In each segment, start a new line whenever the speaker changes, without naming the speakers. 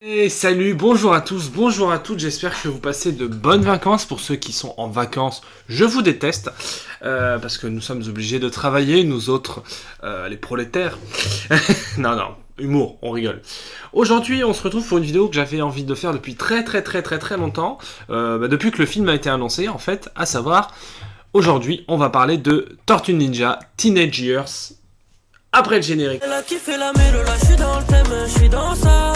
Et salut, bonjour à tous, bonjour à toutes, j'espère que vous passez de bonnes vacances. Pour ceux qui sont en vacances, je vous déteste, parce que nous sommes obligés de travailler, nous autres, les prolétaires. Non, humour, on rigole. Aujourd'hui, on se retrouve pour une vidéo que j'avais envie de faire depuis très longtemps, depuis que le film a été annoncé en fait, à savoir, aujourd'hui, on va parler de Tortue Ninja Teenage Years, après le générique.
Elle a kiffé la mélo, là j'suis dans le thème, j'suis dans ça.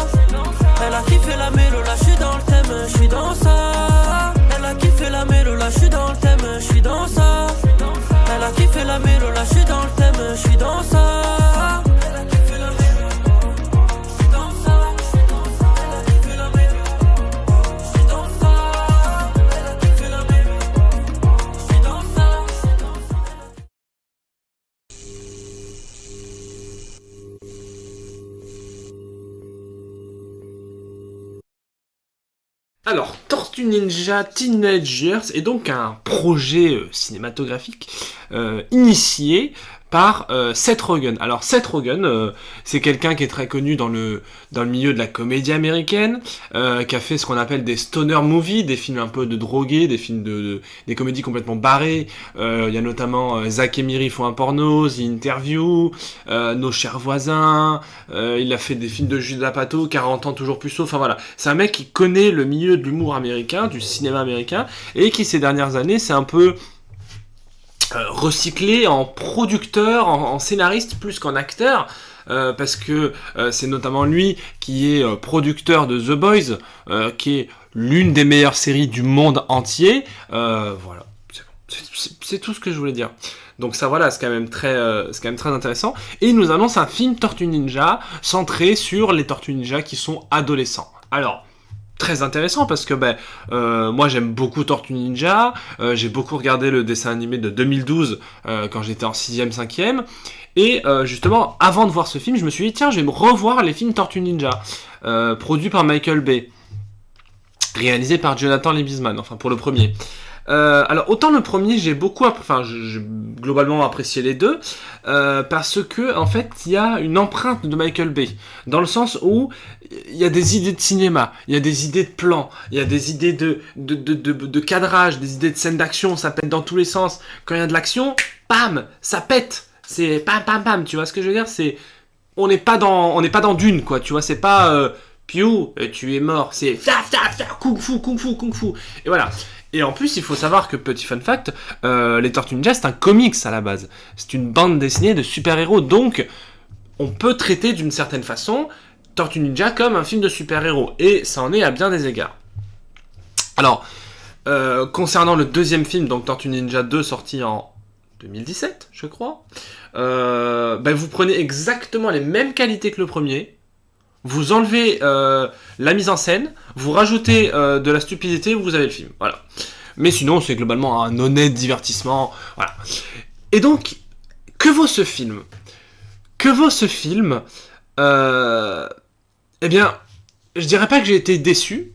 Elle a kiffé la mélo, là j'suis dans le thème, j'suis dans ça. Elle a kiffé la mélo, là j'suis dans le thème, j'suis dans ça. Elle a kiffé la mélo, là j'suis dans le thème, j'suis dans ça. Elle a kiffé la mélo, j'suis dans ça. Elle a kiffé la mélo, j'suis dans ça. Elle a kiffé la mélo, j'suis dans ça.
Alors, Tortue Ninja Teenage Years est donc un projet cinématographique initié par Seth Rogen. Alors Seth Rogen, c'est quelqu'un qui est très connu dans le milieu de la comédie américaine, qui a fait ce qu'on appelle des stoner movies, des films un peu de drogués, des films des comédies complètement barrées. Il y a notamment Zack et Miri font un porno, The Interview, Nos chers voisins. Il a fait des films de Judd Apatow, 40 ans toujours puceau. Enfin voilà, c'est un mec qui connaît le milieu de l'humour américain, du cinéma américain, et qui ces dernières années s'est un peu recyclé en producteur, en scénariste plus qu'en acteur, parce que c'est notamment lui qui est producteur de The Boys, qui est l'une des meilleures séries du monde entier. Voilà, c'est tout ce que je voulais dire. Donc ça voilà, c'est quand même très intéressant. Et il nous annonce un film Tortue Ninja centré sur les Tortues Ninja qui sont adolescents. Alors, très intéressant parce que moi j'aime beaucoup Tortue Ninja, j'ai beaucoup regardé le dessin animé de 2012 quand j'étais en 6ème, 5ème, et justement avant de voir ce film je me suis dit tiens je vais me revoir les films Tortue Ninja, produits par Michael Bay, réalisé par Jonathan Liebesman, enfin pour le premier. Alors autant le premier j'ai globalement apprécié les deux, parce que en fait il y a une empreinte de Michael Bay, dans le sens où il y a des idées de cinéma, il y a des idées de plans, il y a des idées de cadrage, des idées de scènes d'action, ça pète dans tous les sens. Quand il y a de l'action, pam, ça pète, c'est pam pam pam, tu vois ce que je veux dire, c'est on n'est pas dans Dune quoi, tu vois, c'est pas Piu, tu es mort, c'est kung fu, et voilà. Et en plus, il faut savoir que, petit fun fact, les Tortues Ninja, c'est un comics à la base. C'est une bande dessinée de super-héros, donc on peut traiter d'une certaine façon Tortues Ninja comme un film de super-héros, et ça en est à bien des égards. Alors, concernant le deuxième film, donc Tortue Ninja 2, sorti en 2017, je crois, vous prenez exactement les mêmes qualités que le premier, vous enlevez la mise en scène, vous rajoutez de la stupidité, vous avez le film. Voilà. Mais sinon, c'est globalement un honnête divertissement. Voilà. Et donc, que vaut ce film ? Eh bien, je dirais pas que j'ai été déçu.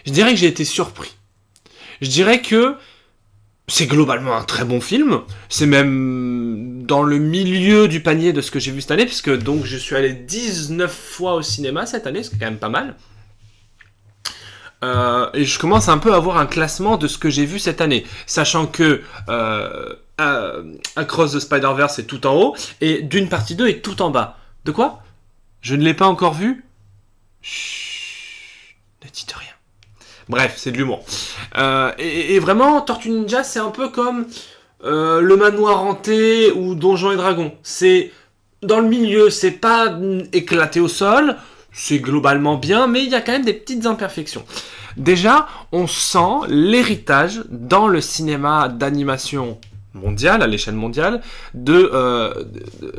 Je dirais que j'ai été surpris. Je dirais que c'est globalement un très bon film. C'est même dans le milieu du panier de ce que j'ai vu cette année, puisque donc je suis allé 19 fois au cinéma cette année, ce qui est quand même pas mal. Et je commence un peu à avoir un classement de ce que j'ai vu cette année, sachant que Across the Spider-Verse est tout en haut, et Dune partie 2 est tout en bas. De quoi ? Je ne l'ai pas encore vu ? Chut, ne dites rien. Bref, c'est de l'humour. Et vraiment, Tortue Ninja, c'est un peu comme le manoir hanté ou Donjons et Dragons. C'est dans le milieu, c'est pas éclaté au sol, c'est globalement bien, mais il y a quand même des petites imperfections. Déjà, on sent l'héritage dans le cinéma d'animation mondiale, à l'échelle mondiale, de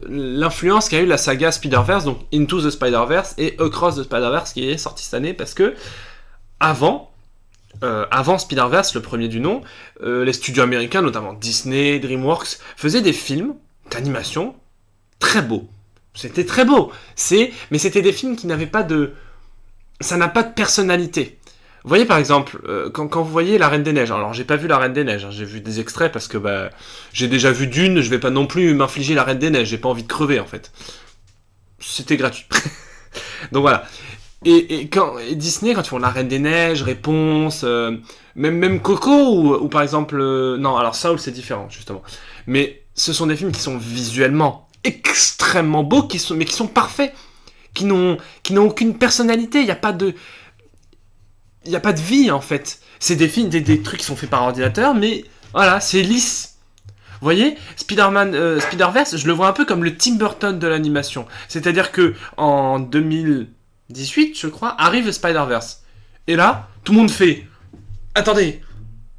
l'influence qu'a eu la saga Spider-Verse, donc Into the Spider-Verse et Across the Spider-Verse qui est sorti cette année, parce que avant Spider-Verse, le premier du nom, les studios américains, notamment Disney, DreamWorks, faisaient des films d'animation très beaux. C'était très beau, mais c'était des films qui n'avaient pas ça n'a pas de personnalité. Vous voyez par exemple, quand vous voyez La Reine des Neiges, alors j'ai pas vu La Reine des Neiges, hein, j'ai vu des extraits parce que j'ai déjà vu Dune, je vais pas non plus m'infliger La Reine des Neiges, j'ai pas envie de crever en fait. C'était gratuit. Donc voilà. Et Disney, quand ils font La Reine des Neiges, Réponse, même Coco, ou par exemple... non, alors Soul, c'est différent, justement. Mais ce sont des films qui sont visuellement extrêmement beaux, mais qui sont parfaits, qui n'ont aucune personnalité, il n'y a pas de vie, en fait. C'est des films, des trucs qui sont faits par ordinateur, mais voilà, c'est lisse. Vous voyez, Spider-Verse, je le vois un peu comme le Tim Burton de l'animation. C'est-à-dire que en 2018, je crois, arrive Spider-Verse. Et là, tout le monde fait... Attendez,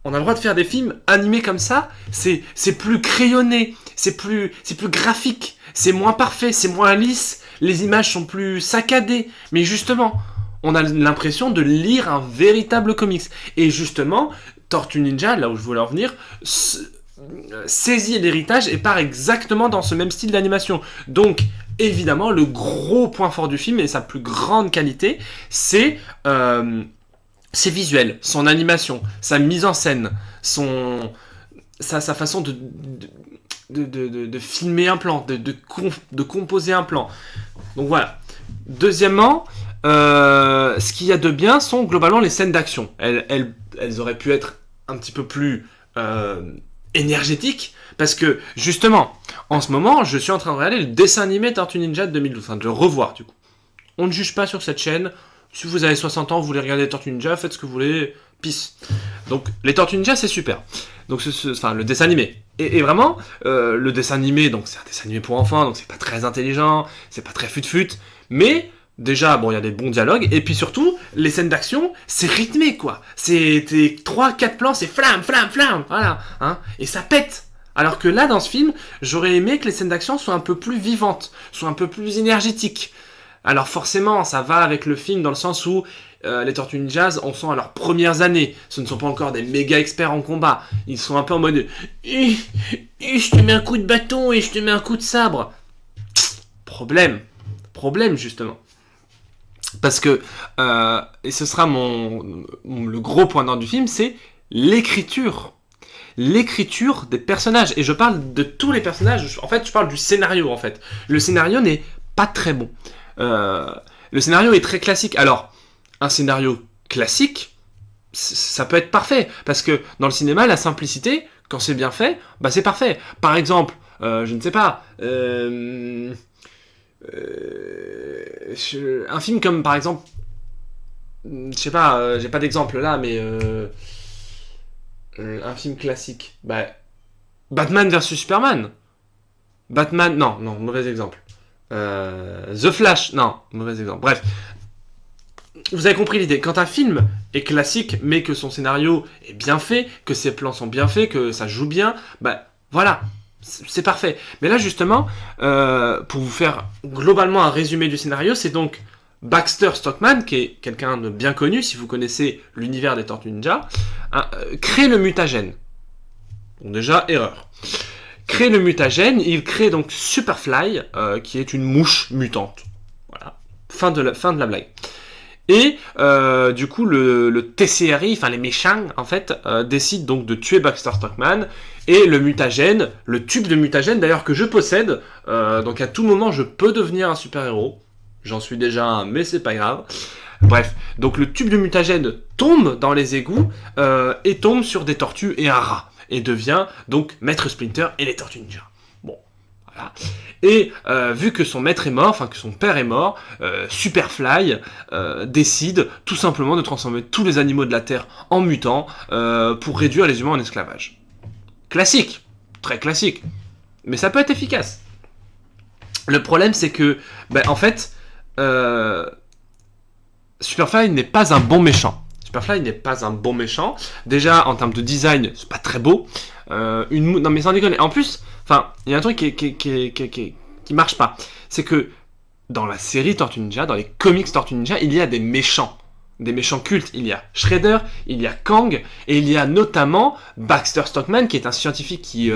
on a le droit de faire des films animés comme ça, c'est plus crayonné, c'est plus graphique, c'est moins parfait, c'est moins lisse, les images sont plus saccadées. Mais justement, on a l'impression de lire un véritable comics. Et justement, Tortue Ninja, là où je voulais en venir, saisit l'héritage et part exactement dans ce même style d'animation. Donc, évidemment, le gros point fort du film et sa plus grande qualité, c'est ses visuels, son animation, sa mise en scène, sa façon de filmer un plan, de composer un plan. Donc voilà. Deuxièmement, ce qu'il y a de bien sont globalement les scènes d'action. Elles auraient pu être un petit peu plus énergétiques, parce que justement, en ce moment, je suis en train de regarder le dessin animé Tortue Ninja de 2012, enfin de le revoir du coup. On ne juge pas sur cette chaîne. Si vous avez 60 ans, vous voulez regarder Tortue Ninja, faites ce que vous voulez, peace. Donc les Tortues Ninja, c'est super. Donc enfin le dessin animé. Et vraiment, le dessin animé, donc c'est un dessin animé pour enfants, donc c'est pas très intelligent, c'est pas très fut-fut, mais déjà, bon, il y a des bons dialogues, et puis surtout, les scènes d'action, c'est rythmé, quoi. C'est 3-4 plans, c'est flamme, voilà, hein, et ça pète. Alors que là, dans ce film, j'aurais aimé que les scènes d'action soient un peu plus vivantes, soient un peu plus énergétiques. Alors forcément, ça va avec le film dans le sens où les Tortues Ninjas en sont à leurs premières années. Ce ne sont pas encore des méga experts en combat. Ils sont un peu en mode je te mets un coup de bâton et je te mets un coup de sabre. Problème justement. Parce que, et ce sera le gros point d'ordre du film, c'est l'écriture. L'écriture des personnages. Et je parle de tous les personnages. En fait, je parle du scénario, en fait. Le scénario n'est pas très bon. Le scénario est très classique. Alors, un scénario classique, ça peut être parfait. Parce que dans le cinéma, la simplicité, quand c'est bien fait, bah c'est parfait. Par exemple, je ne sais pas... un film comme par exemple, je sais pas, j'ai pas d'exemple là, mais un film classique, Batman vs Superman. Batman, non, mauvais exemple. The Flash, non, mauvais exemple. Bref, vous avez compris l'idée. Quand un film est classique, mais que son scénario est bien fait, que ses plans sont bien faits, que ça joue bien, voilà. C'est parfait. Mais là, justement, pour vous faire globalement un résumé du scénario, c'est donc Baxter Stockman, qui est quelqu'un de bien connu, si vous connaissez l'univers des Tortues Ninja, crée le mutagène. Bon, déjà, erreur. Crée le mutagène, il crée donc Superfly, qui est une mouche mutante. Voilà. Fin de la blague. Et du coup, le TCRI, enfin les méchants, en fait, décident donc de tuer Baxter Stockman. Et le mutagène, le tube de mutagène, d'ailleurs, que je possède, donc à tout moment, je peux devenir un super-héros. J'en suis déjà un, mais c'est pas grave. Bref, donc le tube de mutagène tombe dans les égouts et tombe sur des tortues et un rat. Et devient donc Maître Splinter et les Tortues Ninja. Bon, voilà. Et vu que son maître est mort, enfin que son père est mort, Superfly décide tout simplement de transformer tous les animaux de la Terre en mutants pour réduire les humains en esclavage. Classique, très classique, mais ça peut être efficace. Le problème c'est que, en fait, Superfly n'est pas un bon méchant. Superfly n'est pas un bon méchant. Déjà, en termes de design, c'est pas très beau. Non mais sans déconner. En plus, enfin, il y a un truc qui marche pas. C'est que dans la série Tortue Ninja, dans les comics Tortue Ninja, il y a des méchants. Des méchants cultes. Il y a Shredder, il y a Kang, et il y a notamment Baxter Stockman, qui est un scientifique qui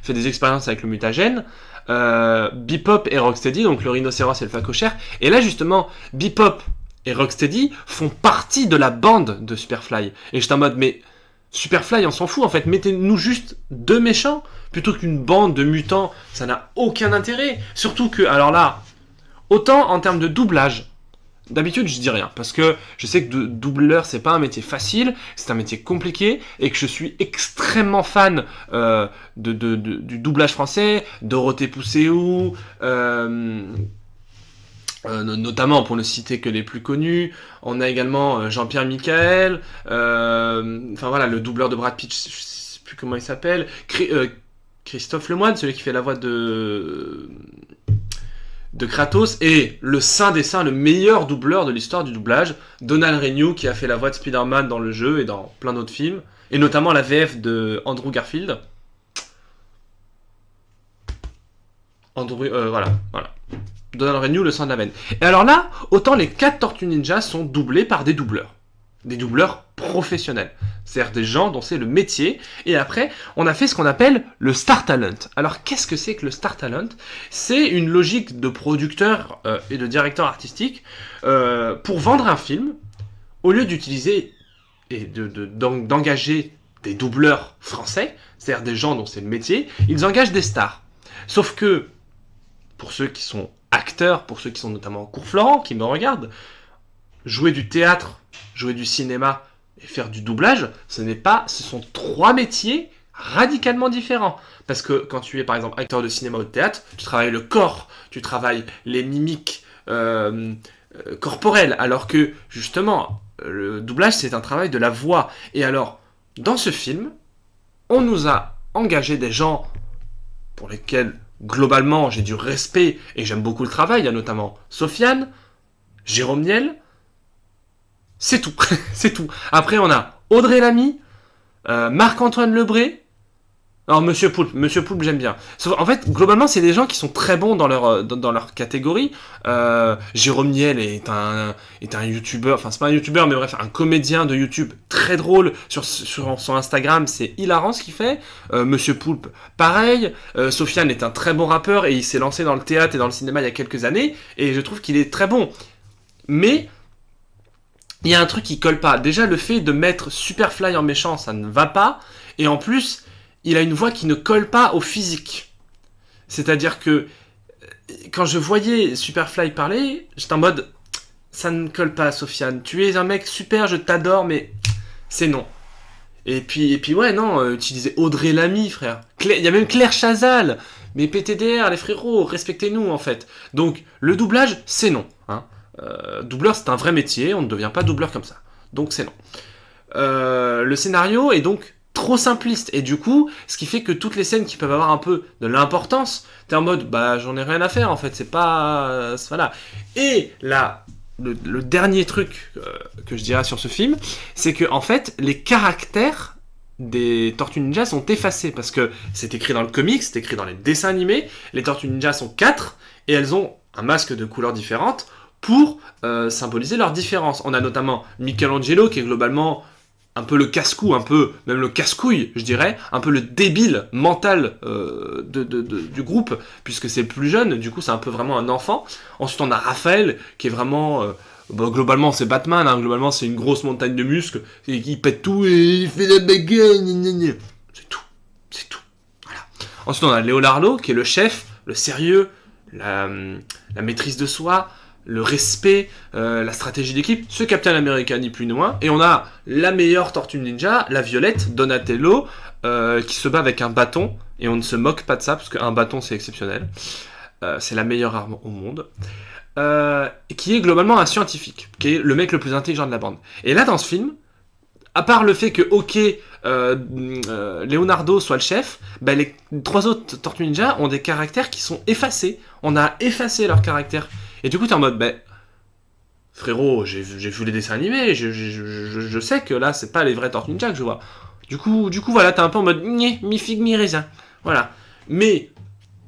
fait des expériences avec le mutagène. Bebop et Rocksteady, donc le rhinocéros et le phacochère. Et là, justement, Bebop et Rocksteady font partie de la bande de Superfly. Et j'étais en mode, mais Superfly, on s'en fout en fait, mettez-nous juste deux méchants, plutôt qu'une bande de mutants, ça n'a aucun intérêt. Surtout que, alors là, autant en termes de doublage, d'habitude je dis rien, parce que je sais que doubleur c'est pas un métier facile, c'est un métier compliqué, et que je suis extrêmement fan du doublage français, Dorothée Pousséou, notamment pour ne citer que les plus connus. On a également Jean-Pierre Michael, enfin voilà, le doubleur de Brad Pitt, je sais plus comment il s'appelle, Christophe Lemoine, celui qui fait la voix de Kratos, et le saint des saints, le meilleur doubleur de l'histoire du doublage, Donald Renew, qui a fait la voix de Spider-Man dans le jeu et dans plein d'autres films, et notamment la VF de Andrew Garfield. Voilà. Donald Renew, le sang de la veine. Et alors là, autant les 4 Tortues Ninja sont doublés par des doubleurs professionnels. C'est-à-dire des gens dont c'est le métier. Et après, on a fait ce qu'on appelle le Star Talent. Alors, qu'est-ce que c'est que le Star Talent ? C'est une logique de producteur et de directeur artistique pour vendre un film, au lieu d'utiliser et d'engager des doubleurs français, c'est-à-dire des gens dont c'est le métier, ils engagent des stars. Sauf que, pour ceux qui sont acteurs, pour ceux qui sont notamment en cours Florent, qui me regardent, jouer du théâtre, jouer du cinéma et faire du doublage, ce sont 3 métiers radicalement différents. Parce que quand tu es par exemple acteur de cinéma ou de théâtre, tu travailles le corps, tu travailles les mimiques corporelles, alors que justement le doublage c'est un travail de la voix. Et alors dans ce film, on nous a engagé des gens pour lesquels globalement j'ai du respect et j'aime beaucoup le travail. Il y a notamment Sofiane, Jérôme Niel. C'est tout. C'est tout. Après, on a Audrey Lamy, Marc-Antoine Lebré. Alors, Monsieur Poulpe, j'aime bien. En fait, globalement, c'est des gens qui sont très bons dans leur catégorie. Jérôme Niel est un youtubeur, enfin, c'est pas un youtubeur, mais bref, un comédien de YouTube très drôle. Sur son Instagram, c'est hilarant ce qu'il fait. Monsieur Poulpe, pareil. Sofiane est un très bon rappeur et il s'est lancé dans le théâtre et dans le cinéma il y a quelques années. Et je trouve qu'il est très bon. Mais il y a un truc qui colle pas. Déjà, le fait de mettre Superfly en méchant, ça ne va pas. Et en plus, il a une voix qui ne colle pas au physique. C'est-à-dire que quand je voyais Superfly parler, j'étais en mode, ça ne colle pas, Sofiane. Tu es un mec super, je t'adore, mais c'est non. Et puis ouais, non, utiliser Audrey Lamy, frère. Il y a même Claire Chazal. Mais PTDR, les frérots, respectez-nous, en fait. Donc, le doublage, c'est non. Hein. Doubleur, c'est un vrai métier, on ne devient pas doubleur comme ça. Donc, c'est non. Le scénario est donc trop simpliste. Et du coup, ce qui fait que toutes les scènes qui peuvent avoir un peu de l'importance, t'es en mode, bah, j'en ai rien à faire, en fait. C'est pas... voilà. Et là, le dernier truc que je dirais sur ce film, c'est que, en fait, les caractères des Tortues Ninja sont effacés, parce que c'est écrit dans le comics, c'est écrit dans les dessins animés. Les Tortues Ninja sont 4, et elles ont un masque de couleurs différentes pour symboliser leurs différences. On a notamment Michelangelo, qui est globalement un peu le casse-cou, un peu même le casse-couille, je dirais, un peu le débile mental du groupe, puisque c'est le plus jeune, du coup c'est un peu vraiment un enfant. Ensuite on a Raphaël, qui est vraiment... globalement c'est Batman, hein, globalement c'est une grosse montagne de muscles, et qui pète tout, et il fait la bagarre, c'est tout. Voilà. Ensuite on a Leonardo, qui est le chef, le sérieux, la maîtrise de soi, le respect, la stratégie d'équipe, ce Captain America ni plus ni moins. Et on a la meilleure Tortue Ninja, la Violette, Donatello, qui se bat avec un bâton, et on ne se moque pas de ça, parce qu'un bâton c'est exceptionnel, c'est la meilleure arme au monde, qui est globalement un scientifique, qui est le mec le plus intelligent de la bande. Et là dans ce film, à part le fait que Leonardo soit le chef, bah, les 3 autres Tortues Ninja ont des caractères qui sont effacés. On a effacé leurs caractères. Et du coup, t'es en mode, frérot, j'ai vu les dessins animés, je sais que là, c'est pas les vrais Tortues Ninja que je vois. Du coup, voilà, t'es un peu en mode, mi figue, mi raisin. Voilà. Mais,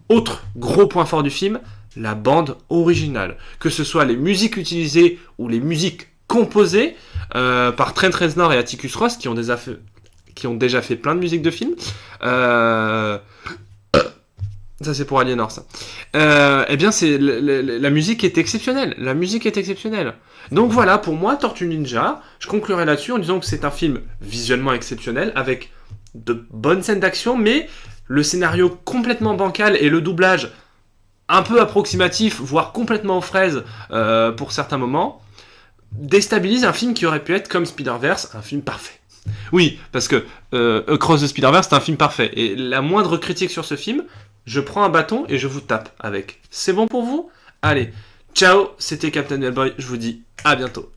autre gros point fort du film, la bande originale. Que ce soit les musiques utilisées ou les musiques composées par Trent Reznor et Atticus Ross, qui ont déjà fait plein de musiques de films. Ça c'est pour Aliénor ça. Eh bien c'est la musique est exceptionnelle. La musique est exceptionnelle. Donc voilà, pour moi Tortue Ninja, je conclurai là-dessus en disant que c'est un film visuellement exceptionnel avec de bonnes scènes d'action, mais le scénario complètement bancal et le doublage un peu approximatif, voire complètement aux fraises pour certains moments. déstabilise un film qui aurait pu être comme Spider-Verse, un film parfait. Oui, parce que Across the Spider-Verse, c'est un film parfait. Et la moindre critique sur ce film, je prends un bâton et je vous tape avec. C'est bon pour vous ? Allez, ciao, c'était Captain Hellboy, je vous dis à bientôt.